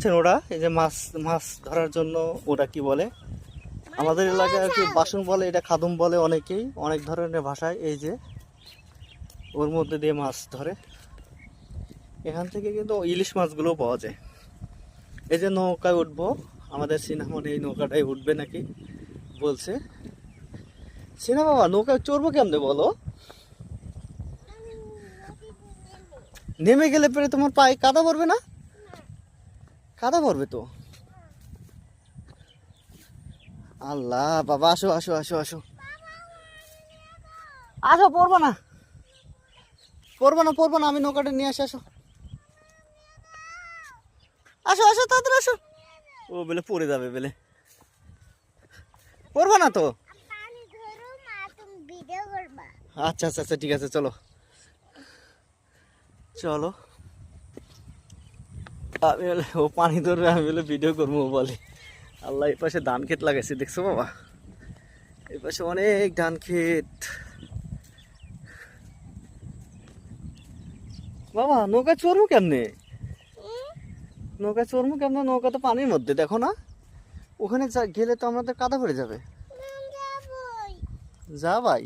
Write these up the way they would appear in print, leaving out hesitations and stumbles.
পাচ্ছেন ওরা এই যে মাছ মাছ ধরার জন্য ওরা কি বলে আমাদের এলাকায় আর কি বাসন বলে, এটা খাদুম বলে অনেকেই, অনেক ধরনের ভাষায়। এই যে ওর মধ্যে দিয়ে মাছ ধরে, এখান থেকে কিন্তু ইলিশ মাছগুলোও পাওয়া যায়। এই যে নৌকায় উঠবো, আমাদের সিনামন এই নৌকাটায় উঠবে নাকি বলছে। সিনা বাবা নৌকায় চড়বো কেমনে বলো? নেমে গেলে পরে তোমার পায়ে কাদা পড়বে না? কাদা পড়বে তো। আল্লাহ বাবা, আসো আসো আসো আসো আসো, পড়বো না পড়বো না পড়বো না, আমি নৌকাটা নিয়ে আসি। আসো আসো আসো তাড়াতাড়ি আসো। ও বেলে পড়ে যাবে বেলে, পড়বো না তো। আচ্ছা আচ্ছা আচ্ছা ঠিক আছে, চলো চলো। আমি বলে ও পানি ধরবে, আমি বলে ভিডিও করবো বলে। আল্লাহ, এই পাশে ধান ক্ষেত লাগাইছে দেখছো বাবা, এই পাশে অনেক ধান ক্ষেত। বাবা নৌকা চড়বো কেমনে? নৌকা চড়বো কেমনে? নৌকা তো পানির মধ্যে, দেখো না ওখানে গেলে তো আমাদের কাদা পড়ে যাবে। যা ভাই,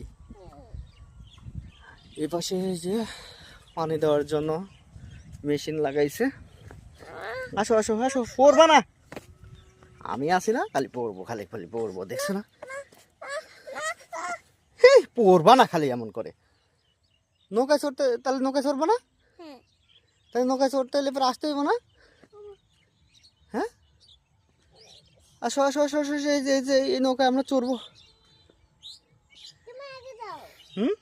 এই পাশে যে পানি দেওয়ার জন্য মেশিন লাগাইছে। আসো আসো আসো, পড়বা না, আমি আছি না, খালি পড়বো, খালি খালি পড়বো, দেখছো না? পড়বা না খালি এমন করে। নৌকায় চড়তে, তাহলে নৌকায় চড়বো না? তাহলে নৌকায় চড়তে হলে পরে আসতে হইব না? হ্যাঁ আসো আসো আসো আসো, এই যে এই নৌকায় আমরা চড়বো। হুম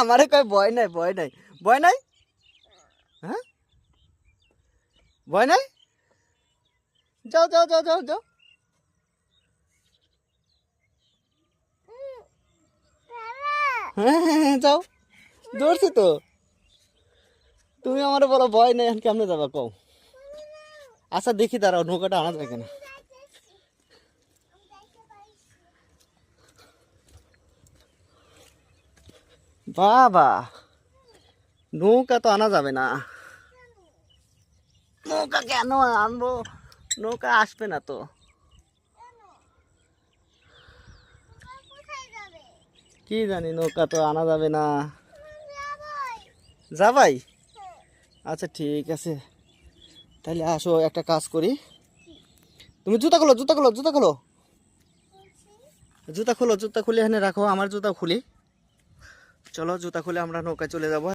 আমারে কয় ভয় নাই, ভয় নাই, ভয় নাই। হ্যাঁ ভয় নাই, যাও যাও যাও যাও যাও। হ্যাঁ হ্যাঁ হ্যাঁ যাও, দৌড়ছি তো। তুমি আমার বলো ভয় নেই, এখন কেমনে যাবা কও? আচ্ছা দেখি দাঁড়াও, নৌকাটা আনা যায় কেনা। বাবা নৌকা তো আনা যাবে না। নৌকা কেন আনবো? নৌকা আসবে না তো। কি জানি, নৌকা তো আনা যাবে না। যাবাই? আচ্ছা ঠিক আছে, তাহলে আসো একটা কাজ করি। তুমি জুতা খোলো, জুতা খোলো, জুতা খোলো, জুতা খোলো, জুতা খুলে এখানে রাখো, আমার জুতা খুলি। চলো জুতা খুলে আমরা নৌকায় চলে যাবো।